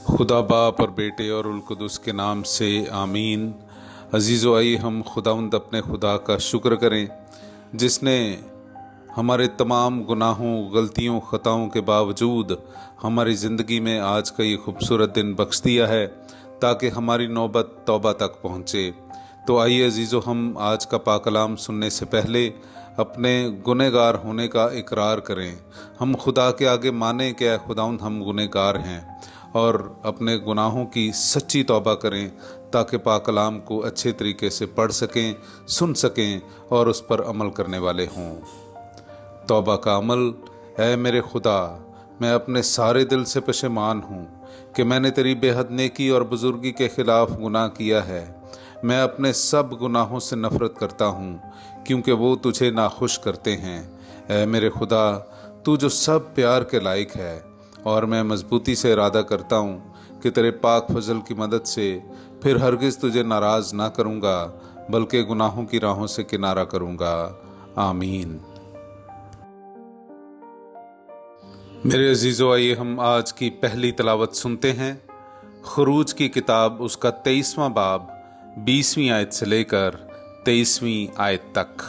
खुदा बाप और बेटे और उल कुदस के नाम से आमीन। अजीज़ो, आइए हम खुदावंद अपने खुदा का शुक्र करें जिसने हमारे तमाम गुनाहों, गलतियों, ख़ताओं के बावजूद हमारी ज़िंदगी में आज का ये खूबसूरत दिन बख्श दिया है ताकि हमारी नौबत तौबा तक पहुँचे। तो आइए अजीज़ो, हम आज का पाक कलाम सुनने से पहले अपने गुनहगार होने का इकरार करें। हम खुदा के आगे माने कि खुदावंद हम गुनहगार हैं और अपने गुनाहों की सच्ची तौबा करें ताकि पाक कलाम को अच्छे तरीके से पढ़ सकें, सुन सकें और उस पर अमल करने वाले हों। तौबा का अमल। ऐ मेरे खुदा, मैं अपने सारे दिल से पशेमान हूँ कि मैंने तेरी बेहद नेकी और बुजुर्गी के खिलाफ गुनाह किया है। मैं अपने सब गुनाहों से नफरत करता हूँ क्योंकि वो तुझे नाखुश करते हैं। ऐ मेरे खुदा, तू जो सब प्यार के लायक है, और मैं मजबूती से इरादा करता हूँ कि तेरे पाक फजल की मदद से फिर हरगिज़ तुझे नाराज़ ना करूँगा बल्कि गुनाहों की राहों से किनारा करूँगा। आमीन। मेरे अजीज़ों, आइए हम आज की पहली तलावत सुनते हैं। खुरूज की किताब, उसका 23वां बाब 20वीं आयत से लेकर 23वीं आयत तक।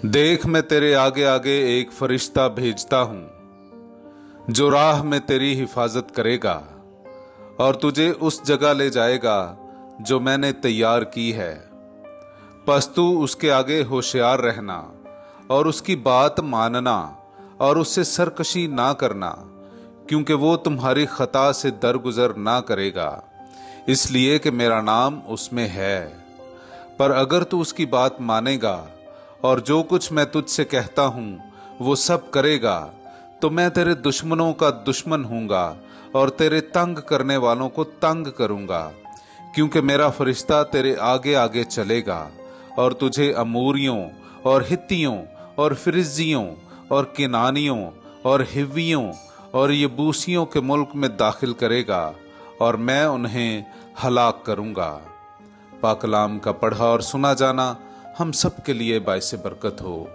देख, मैं तेरे आगे आगे एक फरिश्ता भेजता हूँ जो राह में तेरी हिफाजत करेगा और तुझे उस जगह ले जाएगा जो मैंने तैयार की है। बस तू उसके आगे होशियार रहना और उसकी बात मानना और उससे सरकशी ना करना, क्योंकि वो तुम्हारी खता से दरगुजर ना करेगा, इसलिए कि मेरा नाम उसमें है। पर अगर तू उसकी बात मानेगा और जो कुछ मैं तुझसे कहता हूं वो सब करेगा, तो मैं तेरे दुश्मनों का दुश्मन हूंगा और तेरे तंग करने वालों को तंग करूंगा, क्योंकि मेरा फरिश्ता तेरे आगे आगे चलेगा और तुझे अमूरियों और हित्तियों और फिरिज्जियों और किनानियों और हिव्वियों और यबूसियों के मुल्क में दाखिल करेगा और मैं उन्हें हलाक करूंगा। पाक कलाम का पढ़ा और सुना जाना हम सब के लिए बाइसे बरकत हो।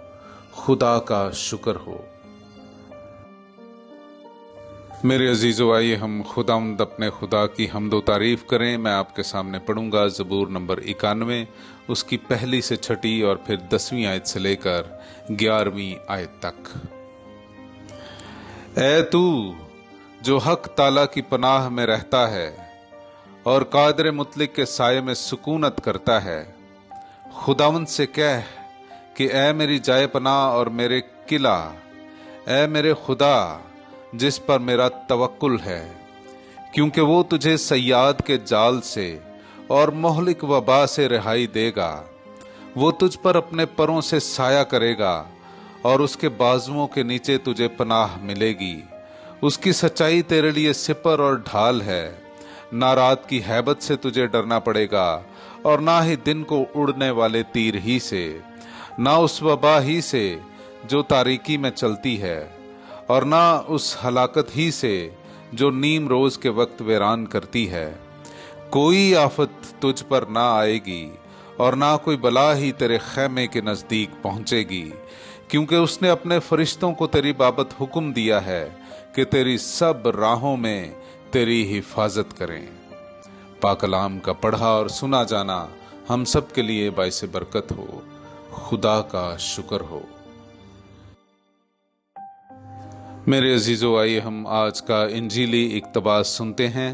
खुदा का शुक्र हो। मेरे अजीज़ों, आइए हम खुदावंद अपने खुदा की हम्दो तारीफ़ करें। मैं आपके सामने पढ़ूंगा ज़बूर नंबर 91, उसकी पहली से छठी और फिर 10वीं आयत से लेकर 11वीं आयत तक। ऐ तू जो हक ताला की पनाह में रहता है और कादर मुतलिक के साये में सुकूनत करता है, खुदावंद से कह कि ऐ मेरी जाए पनाह और मेरे किला, ऐ मेरे खुदा जिस पर मेरा तवक्कुल है, क्योंकि वो तुझे सयाद के जाल से और मोहलिक वबा से रिहाई देगा। वो तुझ पर अपने परों से साया करेगा और उसके बाजुओं के नीचे तुझे पनाह मिलेगी। उसकी सच्चाई तेरे लिए सिपर और ढाल है। ना रात की हैबत से तुझे डरना पड़ेगा और ना ही दिन को उड़ने वाले तीर ही से, ना उस वबा ही से जो तारीकी में चलती है, और ना उस हलाकत ही से जो नीम रोज के वक्त वीरान करती है। कोई आफत तुझ पर ना आएगी और ना कोई बला ही तेरे खैमे के नजदीक पहुंचेगी, क्योंकि उसने अपने फरिश्तों को तेरी बाबत हुक्म दिया है कि तेरी सब राहों में तेरी हिफाजत करें। पाक कलाम का पढ़ा और सुना जाना हम सब के लिए बाइसे बरकत हो। खुदा का शुक्र हो। मेरे अजीज़ों, आइए हम आज का इंजीली इक्तबास सुनते हैं।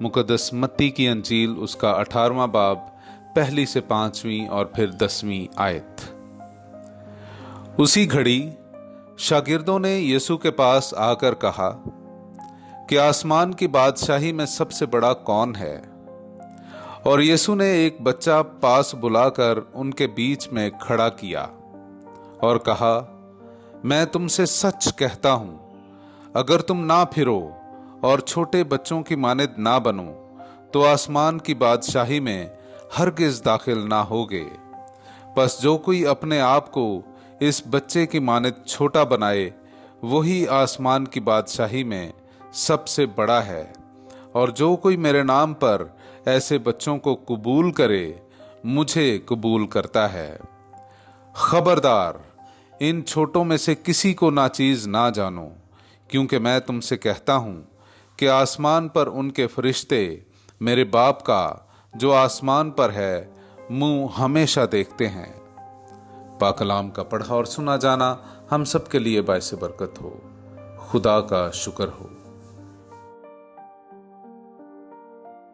मुकद्दस मत्ती की अंजील, उसका 18वां बाब पहली से 5वीं और फिर 10वीं आयत। उसी घड़ी शागिर्दों ने यीशु के पास आकर कहा कि आसमान की बादशाही में सबसे बड़ा कौन है? और यीशु ने एक बच्चा पास बुलाकर उनके बीच में खड़ा किया और कहा, मैं तुमसे सच कहता हूं, अगर तुम ना फिरो और छोटे बच्चों की मानिद ना बनो तो आसमान की बादशाही में हरगिज दाखिल ना होगे। बस जो कोई अपने आप को इस बच्चे की मानिद छोटा बनाए, वही आसमान की बादशाही में सबसे बड़ा है। और जो कोई मेरे नाम पर ऐसे बच्चों को कबूल करे, मुझे कबूल करता है। खबरदार, इन छोटों में से किसी को नाचीज ना जानो, क्योंकि मैं तुमसे कहता हूं कि आसमान पर उनके फरिश्ते मेरे बाप का जो आसमान पर है मुंह हमेशा देखते हैं। पाक कलाम का पढ़ा और सुना जाना हम सब के लिए बाइस बरकत हो। खुदा का शुक्र हो।